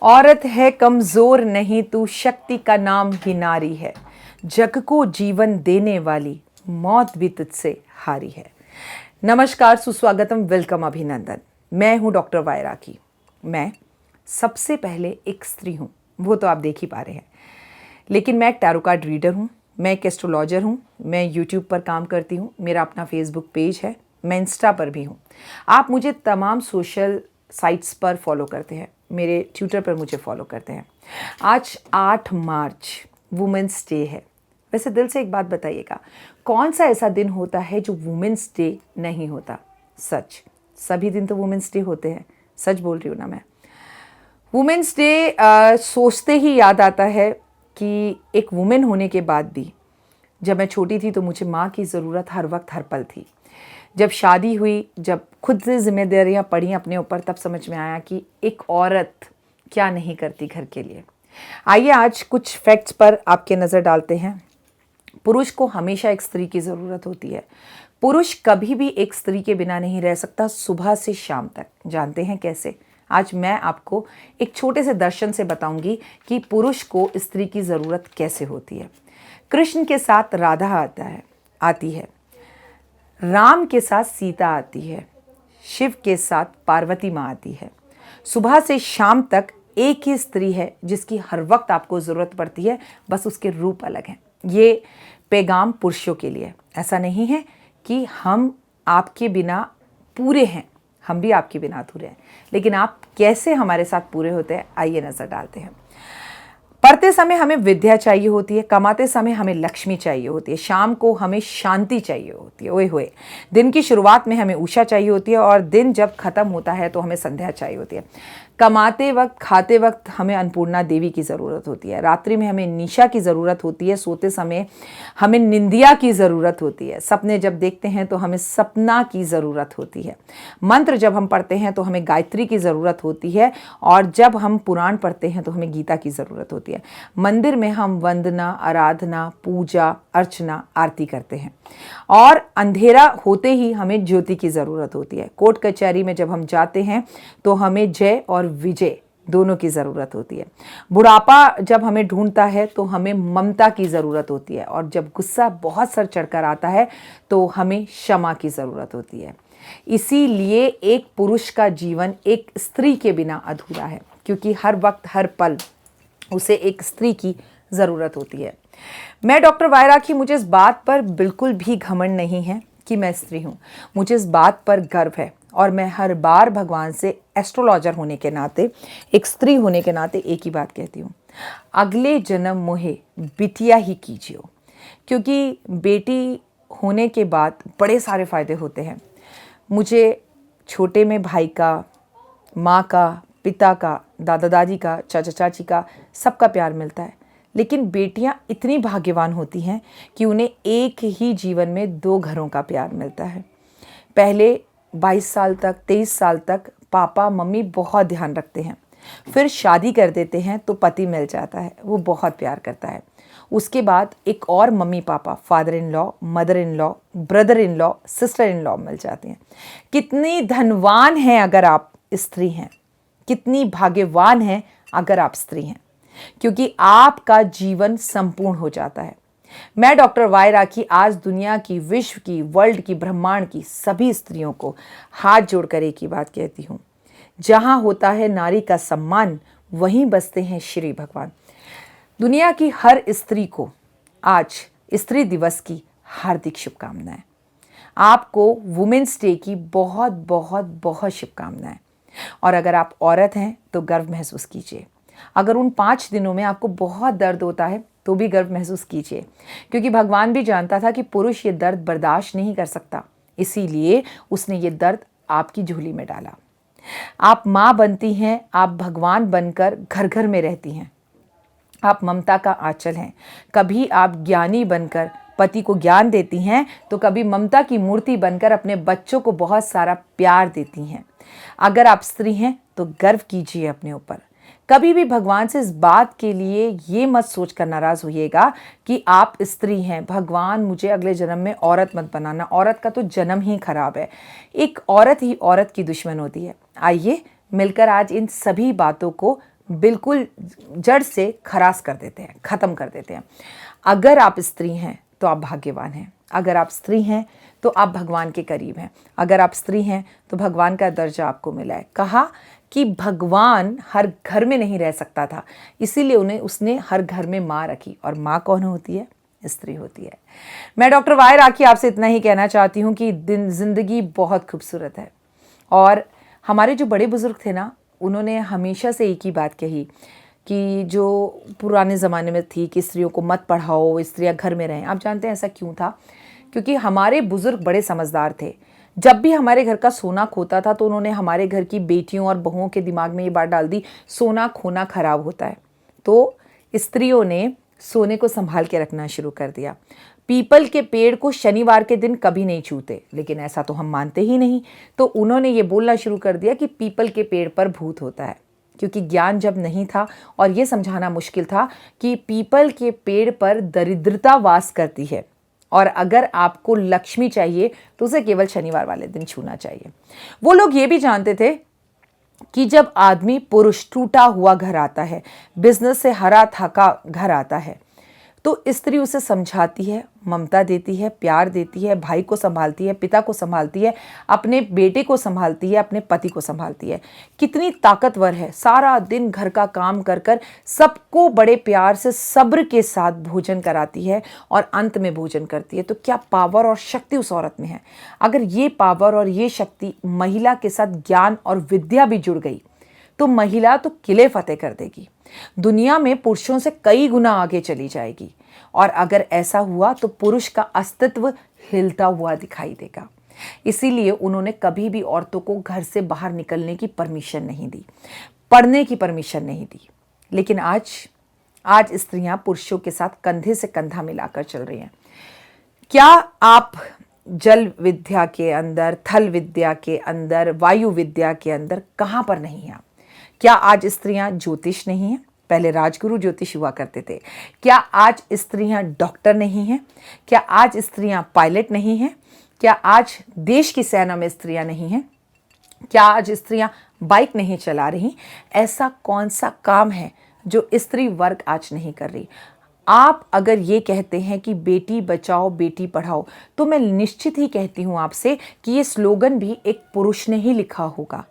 औरत है कमजोर नहीं तू, शक्ति का नाम ही नारी है। जग को जीवन देने वाली, मौत भी तुझसे हारी है। नमस्कार, सुस्वागतम, वेलकम, अभिनंदन। मैं हूं डॉक्टर वाई राखी। मैं सबसे पहले एक स्त्री हूं, वो तो आप देख ही पा रहे हैं। लेकिन मैं एक टैरो कार्ड रीडर हूं, मैं एक एस्ट्रोलॉजर हूं, मैं यूट्यूब पर काम करती हूं, मेरा अपना फेसबुक पेज है, मैं इंस्टा पर भी हूं। आप मुझे तमाम सोशल साइट्स पर फॉलो करते हैं, मेरे ट्विटर पर मुझे फॉलो करते हैं। आज 8 मार्च वुमेंस डे है। वैसे दिल से एक बात बताइएगा, कौन सा ऐसा दिन होता है जो वुमेंस डे नहीं होता? सच, सभी दिन तो वुमेंस डे होते हैं। सच बोल रही हूँ ना मैं। वुमेंस डे सोचते ही याद आता है कि एक वुमेन होने के बाद भी, जब मैं छोटी थी तो मुझे माँ की ज़रूरत हर वक्त हर पल थी। जब शादी हुई, जब खुद से जिम्मेदारियाँ पड़ी अपने ऊपर, तब समझ में आया कि एक औरत क्या नहीं करती घर के लिए। आइए आज कुछ फैक्ट्स पर आपके नज़र डालते हैं। पुरुष को हमेशा एक स्त्री की ज़रूरत होती है। पुरुष कभी भी एक स्त्री के बिना नहीं रह सकता, सुबह से शाम तक। जानते हैं कैसे? आज मैं आपको एक छोटे से दर्शन से बताऊंगी कि पुरुष को स्त्री की ज़रूरत कैसे होती है। कृष्ण के साथ राधा आती है, राम के साथ सीता आती है, शिव के साथ पार्वती माँ आती है। सुबह से शाम तक एक ही स्त्री है जिसकी हर वक्त आपको ज़रूरत पड़ती है, बस उसके रूप अलग हैं। ये पैगाम पुरुषों के लिए। ऐसा नहीं है कि हम आपके बिना पूरे हैं, हम भी आपके बिना अधूरे हैं, लेकिन आप कैसे हमारे साथ पूरे होते हैं, आइए नज़र डालते हैं। पढ़ते समय हमें विद्या चाहिए होती है, कमाते समय हमें लक्ष्मी चाहिए होती है, शाम को हमें शांति चाहिए होती है, ओए होए। दिन की शुरुआत में हमें उषा चाहिए होती है और दिन जब खत्म होता है तो हमें संध्या चाहिए होती है। कमाते वक्त, खाते वक्त हमें अन्नपूर्णा देवी की ज़रूरत होती है। रात्रि में हमें निशा की ज़रूरत होती है, सोते समय हमें निंदिया की ज़रूरत होती है। सपने जब देखते हैं तो हमें सपना की ज़रूरत होती है। मंत्र जब हम पढ़ते हैं तो हमें गायत्री की ज़रूरत होती है और जब हम पुराण पढ़ते हैं तो हमें गीता की ज़रूरत होती है। मंदिर में हम वंदना, आराधना, पूजा, अर्चना, आरती करते हैं और अंधेरा होते ही हमें ज्योति की ज़रूरत होती है। कोर्ट कचहरी में जब हम जाते हैं तो हमें जय और विजय दोनों की ज़रूरत होती है। बुढ़ापा जब हमें ढूंढता है तो हमें ममता की ज़रूरत होती है और जब गुस्सा बहुत सर चढ़कर आता है तो हमें क्षमा की ज़रूरत होती है। इसीलिए एक पुरुष का जीवन एक स्त्री के बिना अधूरा है, क्योंकि हर वक्त हर पल उसे एक स्त्री की ज़रूरत होती है। मैं डॉक्टर वाई राखी, मुझे इस बात पर बिल्कुल भी घमंड नहीं है कि मैं स्त्री हूँ। मुझे इस बात पर गर्व है और मैं हर बार भगवान से एस्ट्रोलॉजर होने के नाते, एक स्त्री होने के नाते एक ही बात कहती हूँ, अगले जन्म मोहे बिटिया ही कीजियो। क्योंकि बेटी होने के बाद बड़े सारे फ़ायदे होते हैं। मुझे छोटे में भाई का, माँ का, पिता का, दादा दादी का, चाचा चाची का, सबका प्यार मिलता है। लेकिन बेटियां इतनी भाग्यवान होती हैं कि उन्हें एक ही जीवन में 2 घरों का प्यार मिलता है। पहले 22 साल तक, 23 साल तक पापा मम्मी बहुत ध्यान रखते हैं, फिर शादी कर देते हैं तो पति मिल जाता है, वो बहुत प्यार करता है। उसके बाद एक और mummy papa, father in law, mother in law, brother in law, sister in law मिल जाते हैं। कितनी धनवान हैं अगर आप स्त्री हैं, कितनी भाग्यवान हैं अगर आप स्त्री हैं, क्योंकि आपका जीवन संपूर्ण हो जाता है। मैं डॉक्टर वाई राखी आज दुनिया की, विश्व की, वर्ल्ड की, ब्रह्मांड की सभी स्त्रियों को हाथ जोड़कर एक ही बात कहती हूँ, जहां होता है नारी का सम्मान, वहीं बसते हैं श्री भगवान। दुनिया की हर स्त्री को आज स्त्री दिवस की हार्दिक शुभकामनाएं। आपको वुमेन्स डे की बहुत बहुत बहुत शुभकामनाएं। और अगर आप औरत हैं तो गर्व महसूस कीजिए। अगर उन 5 दिनों में आपको बहुत दर्द होता है तो भी गर्व महसूस कीजिए, क्योंकि भगवान भी जानता था कि पुरुष ये दर्द बर्दाश्त नहीं कर सकता, इसीलिए उसने ये दर्द आपकी झोली में डाला। आप माँ बनती हैं, आप भगवान बनकर घर घर में रहती हैं, आप ममता का आंचल हैं। कभी आप ज्ञानी बनकर पति को ज्ञान देती हैं तो कभी ममता की मूर्ति बनकर अपने बच्चों को बहुत सारा प्यार देती हैं। अगर आप स्त्री हैं तो गर्व कीजिए अपने ऊपर। कभी भी भगवान से इस बात के लिए ये मत सोच कर नाराज़ होइएगा कि आप स्त्री हैं, भगवान मुझे अगले जन्म में औरत मत बनाना, औरत का तो जन्म ही खराब है, एक औरत ही औरत की दुश्मन होती है। आइए मिलकर आज इन सभी बातों को बिल्कुल जड़ से खरास कर देते हैं, ख़त्म कर देते हैं। अगर आप स्त्री हैं तो आप भाग्यवान हैं, अगर आप स्त्री हैं तो आप भगवान के करीब हैं, अगर आप स्त्री हैं तो भगवान का दर्जा आपको मिला है। कहा कि भगवान हर घर में नहीं रह सकता था, इसीलिए उसने हर घर में माँ रखी, और माँ कौन होती है? स्त्री होती है। मैं डॉक्टर वाई राखी आपसे इतना ही कहना चाहती हूँ कि ज़िंदगी बहुत खूबसूरत है, और हमारे जो बड़े बुज़ुर्ग थे ना, उन्होंने हमेशा से एक ही बात कही कि जो पुराने ज़माने में थी कि स्त्रियों को मत पढ़ाओ, स्त्रियां घर में रहें। आप जानते हैं ऐसा क्यों था? क्योंकि हमारे बुज़ुर्ग बड़े समझदार थे। जब भी हमारे घर का सोना खोता था तो उन्होंने हमारे घर की बेटियों और बहुओं के दिमाग में ये बात डाल दी, सोना खोना खराब होता है। तो स्त्रियों ने सोने को संभाल के रखना शुरू कर दिया। पीपल के पेड़ को शनिवार के दिन कभी नहीं छूते, लेकिन ऐसा तो हम मानते ही नहीं। तो उन्होंने ये बोलना शुरू कर दिया कि पीपल के पेड़ पर भूत होता है, क्योंकि ज्ञान जब नहीं था और ये समझाना मुश्किल था कि पीपल के पेड़ पर दरिद्रता वास करती है, और अगर आपको लक्ष्मी चाहिए तो उसे केवल शनिवार वाले दिन छूना चाहिए। वो लोग ये भी जानते थे कि जब आदमी पुरुष टूटा हुआ घर आता है, बिजनेस से हरा थका घर आता है, तो स्त्री उसे समझाती है, ममता देती है, प्यार देती है, भाई को संभालती है, पिता को संभालती है, अपने बेटे को संभालती है, अपने पति को संभालती है। कितनी ताकतवर है, सारा दिन घर का काम कर कर सबको बड़े प्यार से सब्र के साथ भोजन कराती है और अंत में भोजन करती है। तो क्या पावर और शक्ति उस औरत में है। अगर ये पावर और ये शक्ति महिला के साथ ज्ञान और विद्या भी जुड़ गई तो महिला तो किले फतेह कर देगी, दुनिया में पुरुषों से कई गुना आगे चली जाएगी। और अगर ऐसा हुआ तो पुरुष का अस्तित्व हिलता हुआ दिखाई देगा। इसीलिए उन्होंने कभी भी औरतों को घर से बाहर निकलने की परमिशन नहीं दी, पढ़ने की परमिशन नहीं दी। लेकिन आज स्त्रियां पुरुषों के साथ कंधे से कंधा मिलाकर चल रही हैं। क्या आप जल विद्या के अंदर, थल विद्या के अंदर, वायु विद्या के अंदर कहाँ पर नहीं हैं? क्या आज स्त्रियां ज्योतिष नहीं हैं? पहले राजगुरु ज्योतिष हुआ करते थे। क्या आज स्त्रियां डॉक्टर नहीं हैं? क्या आज स्त्रियां पायलट नहीं हैं? क्या आज देश की सेना में स्त्रियां नहीं हैं? क्या आज स्त्रियां बाइक नहीं चला रही? ऐसा कौन सा काम है जो स्त्री वर्ग आज नहीं कर रही? आप अगर ये कहते हैं कि बेटी बचाओ बेटी पढ़ाओ, तो मैं निश्चित ही कहती हूँ आपसे कि ये स्लोगन भी एक पुरुष ने ही लिखा होगा।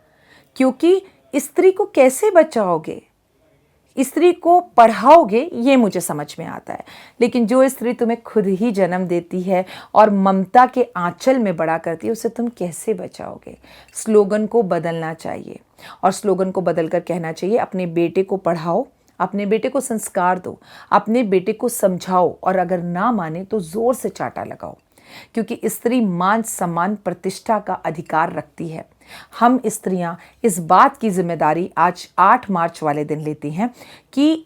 क्योंकि स्त्री को कैसे बचाओगे, स्त्री को पढ़ाओगे, ये मुझे समझ में आता है। लेकिन जो स्त्री तुम्हें खुद ही जन्म देती है और ममता के आंचल में बड़ा करती है, उसे तुम कैसे बचाओगे? स्लोगन को बदलना चाहिए, और स्लोगन को बदलकर कहना चाहिए अपने बेटे को पढ़ाओ, अपने बेटे को संस्कार दो, अपने बेटे को समझाओ, और अगर ना माने तो जोर से चाटा लगाओ। क्योंकि स्त्री मान सम्मान प्रतिष्ठा का अधिकार रखती है। हम स्त्रियां इस बात की जिम्मेदारी आज 8 मार्च वाले दिन लेती हैं कि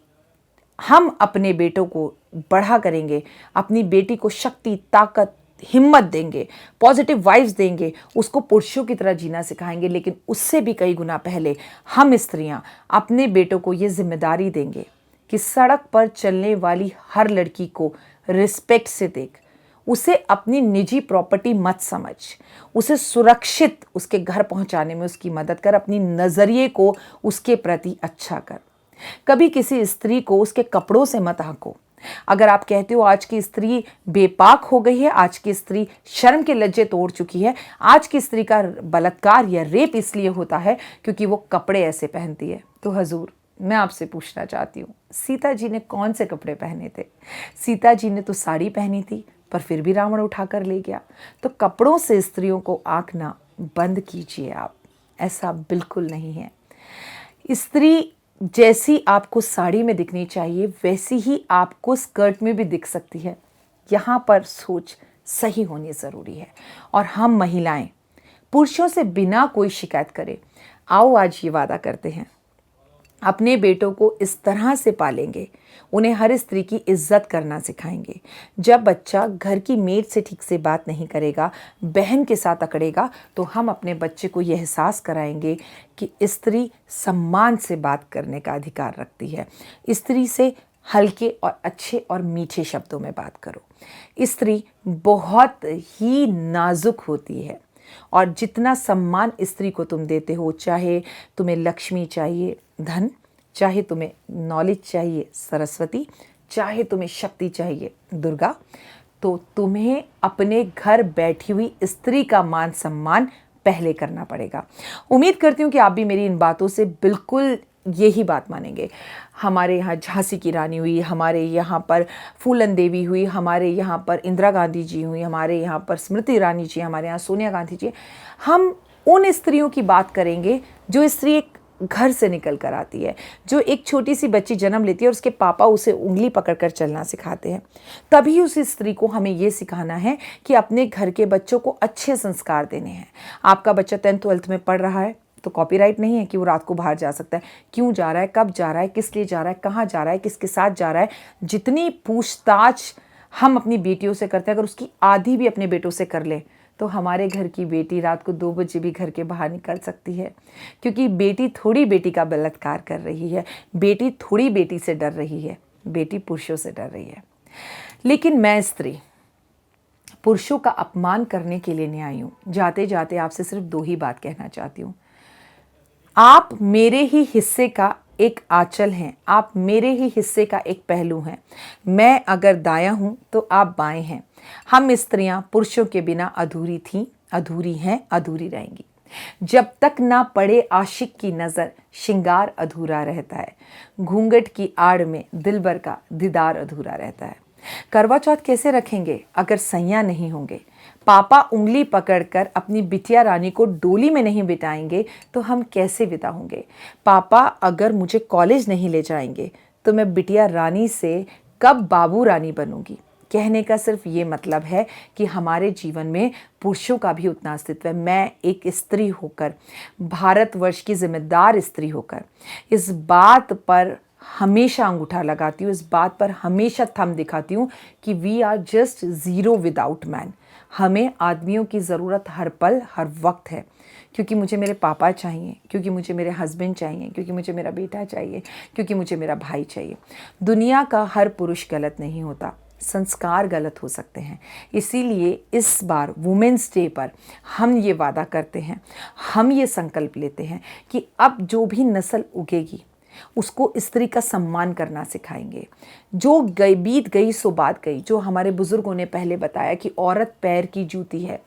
हम अपने बेटों को बड़ा करेंगे, अपनी बेटी को शक्ति, ताकत, हिम्मत देंगे, पॉजिटिव वाइब्स देंगे, उसको पुरुषों की तरह जीना सिखाएंगे। लेकिन उससे भी कई गुना पहले हम स्त्रियां अपने बेटों को ये जिम्मेदारी देंगे कि सड़क पर चलने वाली हर लड़की को रिस्पेक्ट से देख, उसे अपनी निजी प्रॉपर्टी मत समझ, उसे सुरक्षित उसके घर पहुंचाने में उसकी मदद कर, अपनी नज़रिए को उसके प्रति अच्छा कर। कभी किसी स्त्री को उसके कपड़ों से मत आंको। अगर आप कहते हो आज की स्त्री बेपाक हो गई है, आज की स्त्री शर्म के लज्जे तोड़ चुकी है, आज की स्त्री का बलात्कार या रेप इसलिए होता है क्योंकि वो कपड़े ऐसे पहनती है, तो हजूर मैं आपसे पूछना चाहती हूँ, सीता जी ने कौन से कपड़े पहने थे? सीता जी ने तो साड़ी पहनी थी, पर फिर भी रावण उठाकर ले गया। तो कपड़ों से स्त्रियों को आंकना बंद कीजिए आप, ऐसा बिल्कुल नहीं है। स्त्री जैसी आपको साड़ी में दिखनी चाहिए वैसी ही आपको स्कर्ट में भी दिख सकती है। यहाँ पर सोच सही होनी ज़रूरी है। और हम महिलाएं पुरुषों से बिना कोई शिकायत करे, आओ आज ये वादा करते हैं, अपने बेटों को इस तरह से पालेंगे, उन्हें हर स्त्री की इज्जत करना सिखाएंगे। जब बच्चा घर की मेड से ठीक से बात नहीं करेगा, बहन के साथ अकड़ेगा, तो हम अपने बच्चे को यह एहसास कराएंगे कि स्त्री सम्मान से बात करने का अधिकार रखती है। स्त्री से हल्के और अच्छे और मीठे शब्दों में बात करो। स्त्री बहुत ही नाजुक होती है, और जितना सम्मान स्त्री को तुम देते हो, चाहे तुम्हें लक्ष्मी चाहिए, धन, चाहे तुम्हें नॉलेज चाहिए सरस्वती, चाहे तुम्हें शक्ति चाहिए दुर्गा, तो तुम्हें अपने घर बैठी हुई स्त्री का मान सम्मान पहले करना पड़ेगा। उम्मीद करती हूँ कि आप भी मेरी इन बातों से बिल्कुल यही बात मानेंगे। हमारे यहाँ झांसी की रानी हुई, हमारे यहाँ पर फूलन देवी हुई, हमारे यहाँ पर इंदिरा गांधी जी हुई, हमारे यहाँ पर स्मृति ईरानी जी, हमारे यहाँ सोनिया गांधी जी। हम उन स्त्रियों की बात करेंगे जो स्त्री एक घर से निकल कर आती है, जो एक छोटी सी बच्ची जन्म लेती है और उसके पापा उसे उंगली पकड़कर चलना सिखाते हैं। तभी उस स्त्री को हमें ये सिखाना है कि अपने घर के बच्चों को अच्छे संस्कार देने हैं। आपका बच्चा 10th 12th में पढ़ रहा है तो कॉपीराइट नहीं है कि वो रात को बाहर जा सकता है। क्यों जा रहा है, कब जा रहा है, किस लिए जा रहा है, कहाँ जा रहा है, किसके साथ जा रहा है, जितनी पूछताछ हम अपनी बेटियों से करते हैं, अगर उसकी आधी भी अपने बेटों से कर लें तो हमारे घर की बेटी रात को 2 बजे भी घर के बाहर निकल सकती है। क्योंकि बेटी थोड़ी बेटी का बलात्कार कर रही है, बेटी थोड़ी बेटी से डर रही है, बेटी पुरुषों से डर रही है। लेकिन मैं स्त्री पुरुषों का अपमान करने के लिए नहीं आई हूँ। जाते जाते आपसे सिर्फ 2 ही बात कहना चाहती हूँ। आप मेरे ही हिस्से का एक आंचल हैं, आप मेरे ही हिस्से का एक पहलू हैं। मैं अगर दायां हूं तो आप बाएं हैं। हम स्त्रियां पुरुषों के बिना अधूरी थीं, अधूरी हैं, अधूरी रहेंगी। जब तक ना पड़े आशिक की नज़र, श्रृंगार अधूरा रहता है। घूंघट की आड़ में दिलबर का दीदार अधूरा रहता है। करवा चौथ कैसे रखेंगे अगर सैया नहीं होंगे? पापा उंगली पकड़कर अपनी बिटिया रानी को डोली में नहीं बिठाएंगे तो हम कैसे विदा होंगे? पापा अगर मुझे कॉलेज नहीं ले जाएंगे तो मैं बिटिया रानी से कब बाबू रानी बनूंगी? कहने का सिर्फ ये मतलब है कि हमारे जीवन में पुरुषों का भी उतना अस्तित्व है। मैं एक स्त्री होकर, भारतवर्ष की जिम्मेदार स्त्री होकर इस बात पर हमेशा अंगूठा लगाती हूँ, इस बात पर हमेशा थंब दिखाती हूँ कि we are just zero without man. हमें आदमियों की ज़रूरत हर पल हर वक्त है। क्योंकि मुझे मेरे पापा चाहिए, क्योंकि मुझे मेरे हस्बैंड चाहिए, क्योंकि मुझे मेरा बेटा चाहिए, क्योंकि मुझे मेरा भाई चाहिए। दुनिया का हर पुरुष गलत नहीं होता, संस्कार गलत हो सकते हैं। इसीलिए इस बार वुमेन्स डे पर हम ये वादा करते हैं, हम ये संकल्प लेते हैं कि अब जो भी नस्ल उगेगी उसको स्त्री का सम्मान करना सिखाएंगे। जो बीत गई सो बात गई, जो हमारे बुजुर्गों ने पहले बताया कि औरत पैर की जूती है,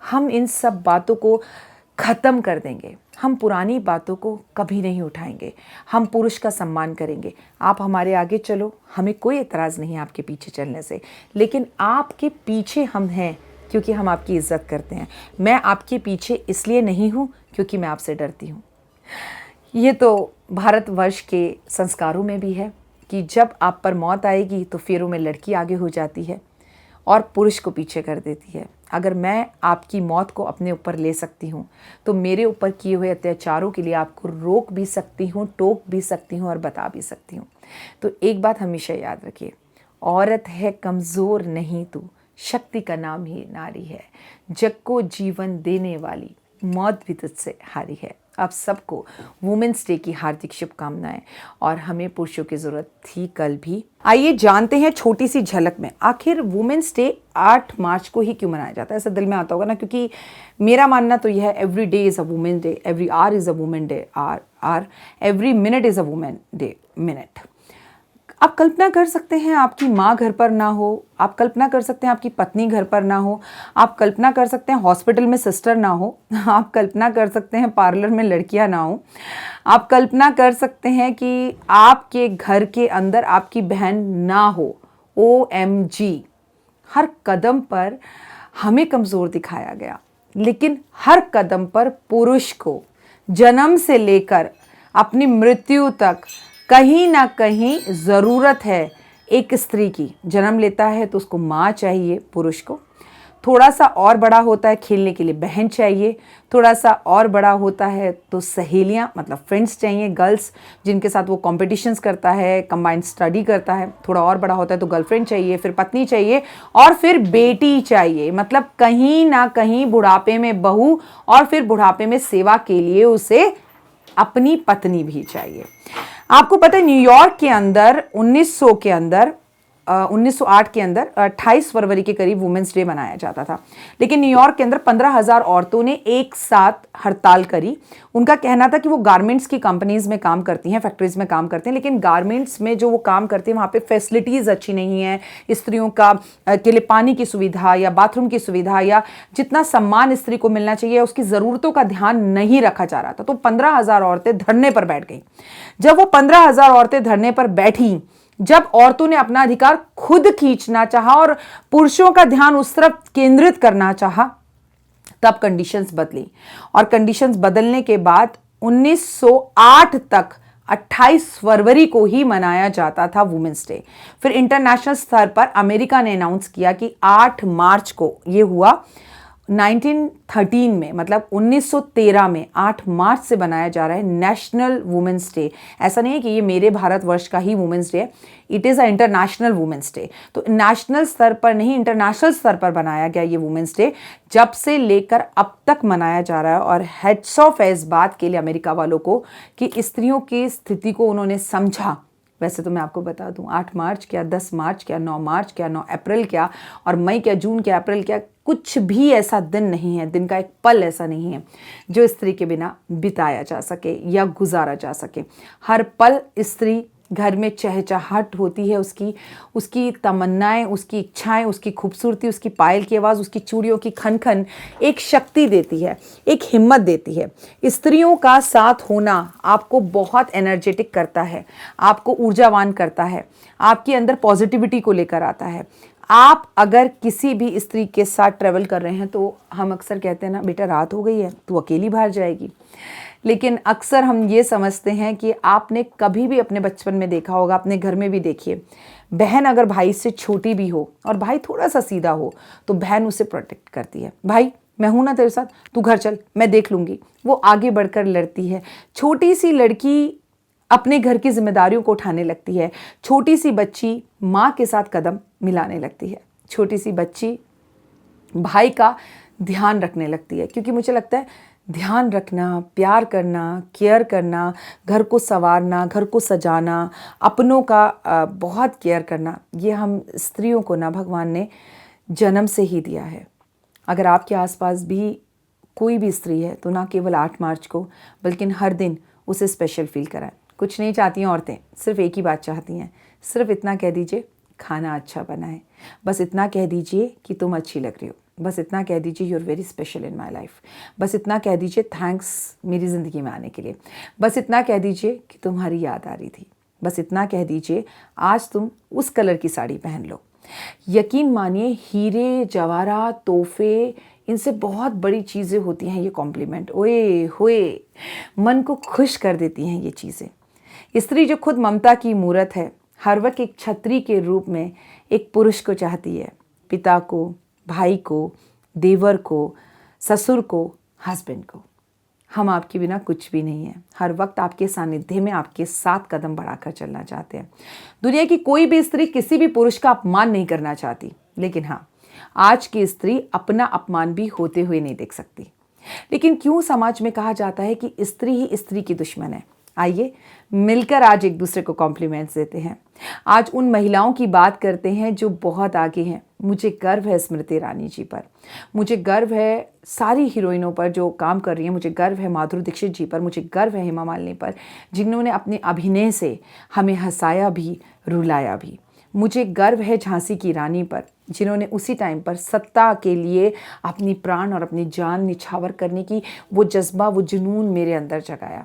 हम इन सब बातों को ख़त्म कर देंगे। हम पुरानी बातों को कभी नहीं उठाएंगे। हम पुरुष का सम्मान करेंगे। आप हमारे आगे चलो, हमें कोई एतराज़ नहीं है आपके पीछे चलने से, लेकिन आपके पीछे हम हैं क्योंकि हम आपकी इज्जत करते हैं। मैं आपके पीछे इसलिए नहीं हूँ क्योंकि मैं आपसे डरती हूँ। ये तो भारतवर्ष के संस्कारों में भी है कि जब आप पर मौत आएगी तो फेरों में लड़की आगे हो जाती है और पुरुष को पीछे कर देती है। अगर मैं आपकी मौत को अपने ऊपर ले सकती हूँ तो मेरे ऊपर किए हुए अत्याचारों के लिए आपको रोक भी सकती हूँ, टोक भी सकती हूँ और बता भी सकती हूँ। तो एक बात हमेशा याद रखिए, औरत है कमज़ोर नहीं तू, शक्ति का नाम ही नारी है। जग को जीवन देने वाली मौत भी तुझसे हारी है। आप सबको वुमेन्स डे की हार्दिक शुभकामनाएं। और हमें पुरुषों की ज़रूरत थी कल भी। आइए जानते हैं छोटी सी झलक में आखिर वुमेन्स डे 8 मार्च को ही क्यों मनाया जाता है। ऐसा दिल में आता होगा ना, क्योंकि मेरा मानना तो यह है every day is a women day, every hour is a women day or, every minute is a women day minute. आप कल्पना कर सकते हैं आपकी माँ घर पर ना हो, आप कल्पना कर सकते हैं आपकी पत्नी घर पर ना हो, आप कल्पना कर सकते हैं हॉस्पिटल में सिस्टर ना हो, आप कल्पना कर सकते हैं पार्लर में लड़कियां ना हो, आप कल्पना कर सकते हैं कि आपके घर के अंदर आपकी बहन ना हो। OMG, हर कदम पर हमें कमज़ोर दिखाया गया, लेकिन हर कदम पर पुरुष को जन्म से लेकर अपनी मृत्यु तक कहीं ना कहीं ज़रूरत है एक स्त्री की। जन्म लेता है तो उसको माँ चाहिए, पुरुष को थोड़ा सा और बड़ा होता है खेलने के लिए बहन चाहिए, थोड़ा सा और बड़ा होता है तो सहेलियाँ मतलब फ्रेंड्स चाहिए, गर्ल्स जिनके साथ वो कॉम्पिटिशन्स करता है, कंबाइंड स्टडी करता है। थोड़ा और बड़ा होता है तो गर्लफ्रेंड चाहिए, फिर पत्नी चाहिए और फिर बेटी चाहिए। मतलब कहीं ना कहीं बुढ़ापे में बहू और फिर बुढ़ापे में सेवा के लिए उसे अपनी पत्नी भी चाहिए। आपको पता है न्यूयॉर्क के अंदर 1900 के अंदर 1908 के अंदर 28 फरवरी के करीब वुमेंस डे मनाया जाता था, लेकिन न्यूयॉर्क के अंदर 15,000 औरतों ने एक साथ हड़ताल करी। उनका कहना था कि वो गारमेंट्स की कंपनीज में काम करती हैं, फैक्ट्रीज में काम करते हैं, लेकिन गारमेंट्स में जो वो काम करते हैं वहाँ पे फैसिलिटीज़ अच्छी नहीं है, स्त्रियों का के लिए पानी की सुविधा या बाथरूम की सुविधा या जितना सम्मान स्त्री को मिलना चाहिए उसकी ज़रूरतों का ध्यान नहीं रखा जा रहा था। तो 15,000 औरतें धरने पर बैठ गई। जब वो 15,000 औरतें धरने पर बैठी, जब औरतों ने अपना अधिकार खुद खींचना चाहा और पुरुषों का ध्यान उस तरफ केंद्रित करना चाहा, तब कंडीशंस बदली। और कंडीशंस बदलने के बाद 1908 तक 28 फरवरी को ही मनाया जाता था वुमेन्स डे। फिर इंटरनेशनल स्तर पर अमेरिका ने अनाउंस किया कि 8 मार्च को, ये हुआ 1913 में, मतलब 1913 में 8 मार्च से बनाया जा रहा है नेशनल वुमेन्स डे। ऐसा नहीं है कि ये मेरे भारतवर्ष का ही वुमेन्स डे है, it is a international women's day. तो नेशनल स्तर पर नहीं, इंटरनेशनल स्तर पर बनाया गया ये वुमेन्स डे, जब से लेकर अब तक मनाया जा रहा है। और हेड्स ऑफ है इस बात के लिए अमेरिका वालों को कि स्त्रियों की स्थिति को उन्होंने समझा। वैसे तो मैं आपको बता दूं, 8 मार्च क्या, 10 मार्च क्या, 9 मार्च क्या, 9 अप्रैल क्या, और मई क्या, जून क्या, अप्रैल क्या, कुछ भी ऐसा दिन नहीं है, दिन का एक पल ऐसा नहीं है जो स्त्री के बिना बिताया जा सके या गुजारा जा सके। हर पल स्त्री घर में चहचहाट होती है, उसकी तमन्नाएं, उसकी इच्छाएं, उसकी खूबसूरती, उसकी पायल की आवाज़, उसकी चूड़ियों की खनखन एक शक्ति देती है, एक हिम्मत देती है। स्त्रियों का साथ होना आपको बहुत एनर्जेटिक करता है, आपको ऊर्जावान करता है, आपके अंदर पॉजिटिविटी को लेकर आता है। आप अगर किसी भी स्त्री के साथ ट्रैवल कर रहे हैं तो हम अक्सर कहते हैं ना, बेटा रात हो गई है, तू अकेली बाहर जाएगी। लेकिन अक्सर हम ये समझते हैं कि आपने कभी भी अपने बचपन में देखा होगा, अपने घर में भी देखिए, बहन अगर भाई से छोटी भी हो और भाई थोड़ा सा सीधा हो तो बहन उसे प्रोटेक्ट करती है। भाई मैं हूं ना तेरे साथ, तू घर चल, मैं देख लूँगी। वो आगे बढ़कर लड़ती है। छोटी सी लड़की अपने घर की जिम्मेदारियों को उठाने लगती है। छोटी सी बच्ची माँ के साथ कदम मिलाने लगती है। छोटी सी बच्ची भाई का ध्यान रखने लगती है, क्योंकि मुझे लगता है ध्यान रखना, प्यार करना, केयर करना, घर को संवारना, घर को सजाना, अपनों का बहुत केयर करना, ये हम स्त्रियों को ना भगवान ने जन्म से ही दिया है। अगर आपके आसपास भी कोई भी स्त्री है तो ना केवल 8 मार्च को बल्कि हर दिन उसे स्पेशल फील कराएं। कुछ नहीं चाहती हैं औरतें, सिर्फ एक ही बात चाहती हैं, सिर्फ इतना कह दीजिए खाना अच्छा बना है, बस इतना कह दीजिए कि तुम अच्छी लग रही हो, बस इतना कह दीजिए you are very special in my life, बस इतना कह दीजिए थैंक्स मेरी ज़िंदगी में आने के लिए, बस इतना कह दीजिए कि तुम्हारी याद आ रही थी, बस इतना कह दीजिए आज तुम उस कलर की साड़ी पहन लो। यकीन मानिए हीरे जवाहरात तोहफे, इनसे बहुत बड़ी चीज़ें होती हैं ये कॉम्प्लीमेंट, ओए होए मन को खुश कर देती हैं ये चीज़ें। स्त्री जो खुद ममता की मूरत है, हर वक्त एक छतरी के रूप में एक पुरुष को चाहती है, पिता को, भाई को, देवर को, ससुर को, हस्बैंड को। हम आपके बिना कुछ भी नहीं है, हर वक्त आपके सानिध्य में आपके साथ कदम बढ़ाकर चलना चाहते हैं। दुनिया की कोई भी स्त्री किसी भी पुरुष का अपमान नहीं करना चाहती, लेकिन हाँ, आज की स्त्री अपना अपमान भी होते हुए नहीं देख सकती। लेकिन क्यों समाज में कहा जाता है कि स्त्री ही स्त्री की दुश्मन है? आइए मिलकर आज एक दूसरे को कॉम्प्लीमेंट्स देते हैं। आज उन महिलाओं की बात करते हैं जो बहुत आगे हैं। मुझे गर्व है स्मृति ईरानी जी पर, मुझे गर्व है सारी हीरोइनों पर जो काम कर रही हैं, मुझे गर्व है माधुरी दीक्षित जी पर, मुझे गर्व है हेमा मालिनी पर, जिन्होंने अपने अभिनय से हमें हंसाया भी, रुलाया भी। मुझे गर्व है झांसी की रानी पर, जिन्होंने उसी टाइम पर सत्ता के लिए अपनी प्राण और अपनी जान निछावर करने की वो जज्बा, वो जुनून मेरे अंदर जगाया।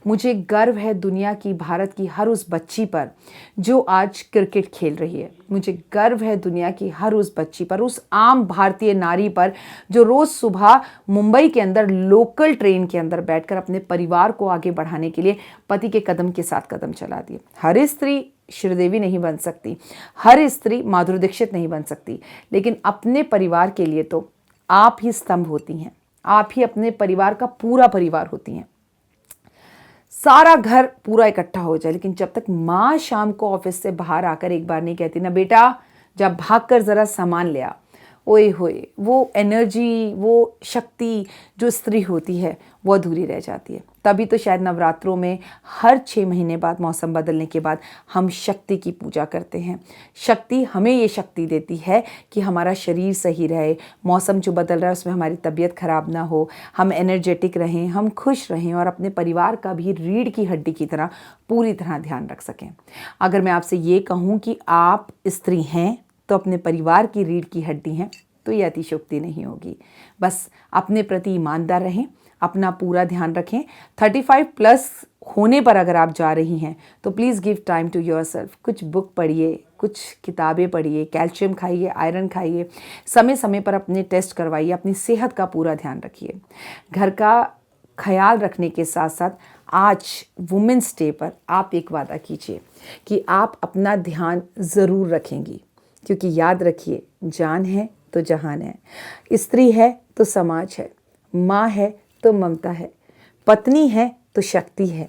मुझे गर्व है दुनिया की, भारत की हर उस बच्ची पर जो आज क्रिकेट खेल रही है। मुझे गर्व है दुनिया की हर उस बच्ची पर, उस आम भारतीय नारी पर जो रोज़ सुबह मुंबई के अंदर लोकल ट्रेन के अंदर बैठकर अपने परिवार को आगे बढ़ाने के लिए पति के कदम के साथ कदम चला दिए। हर स्त्री श्रीदेवी नहीं बन सकती, हर स्त्री माधुरी दीक्षित नहीं बन सकती, लेकिन अपने परिवार के लिए तो आप ही स्तंभ होती हैं, आप ही अपने परिवार का पूरा परिवार होती हैं। सारा घर पूरा इकट्ठा हो जाए, लेकिन जब तक माँ शाम को ऑफिस से बाहर आकर एक बार नहीं कहती ना बेटा जब भाग कर ज़रा सामान ले आ, ओए होए, वो एनर्जी, वो शक्ति जो स्त्री होती है वो अधूरी रह जाती है। तभी तो शायद नवरात्रों में हर 6 महीने बाद, मौसम बदलने के बाद, हम शक्ति की पूजा करते हैं। शक्ति हमें ये शक्ति देती है कि हमारा शरीर सही रहे, मौसम जो बदल रहा है उसमें हमारी तबीयत खराब ना हो, हम एनर्जेटिक रहें, हम खुश रहें और अपने परिवार का भी रीढ़ की हड्डी की तरह पूरी तरह ध्यान रख सकें। अगर मैं आपसे ये कहूँ कि आप स्त्री हैं तो अपने परिवार की रीढ़ की हड्डी हैं, तो ये अतिशयोक्ति नहीं होगी। बस अपने प्रति ईमानदार रहें, अपना पूरा ध्यान रखें। 35 प्लस होने पर अगर आप जा रही हैं तो please give time to yourself. कुछ बुक पढ़िए, कुछ किताबें पढ़िए, कैल्शियम खाइए, आयरन खाइए, समय समय पर अपने टेस्ट करवाइए, अपनी सेहत का पूरा ध्यान रखिए। घर का ख्याल रखने के साथ साथ आज वुमेंस डे पर आप एक वादा कीजिए कि आप अपना ध्यान ज़रूर रखेंगी, क्योंकि याद रखिए, जान है तो जहान है, स्त्री है तो समाज है, माँ है तो ममता है, पत्नी है तो शक्ति है,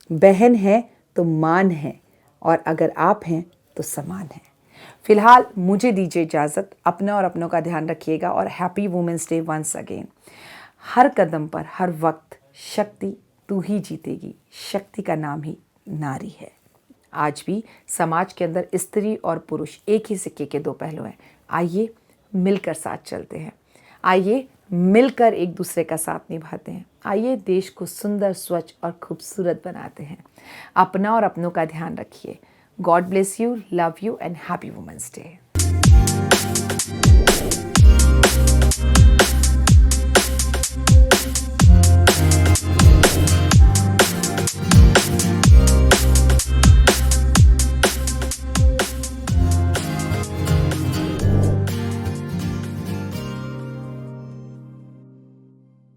बहन है तो मान है, और अगर आप हैं तो समान है। फिलहाल मुझे दीजिए इजाज़त। अपना और अपनों का ध्यान रखिएगा और happy women's day once again. हर कदम पर, हर वक्त शक्ति तू ही जीतेगी, शक्ति का नाम ही नारी है। आज भी समाज के अंदर स्त्री और पुरुष एक ही सिक्के के दो पहलू हैं। आइए मिलकर साथ चलते हैं, आइए मिलकर एक दूसरे का साथ निभाते हैं, आइए देश को सुंदर, स्वच्छ और खूबसूरत बनाते हैं। अपना और अपनों का ध्यान रखिए। God bless you, love you and happy women's day.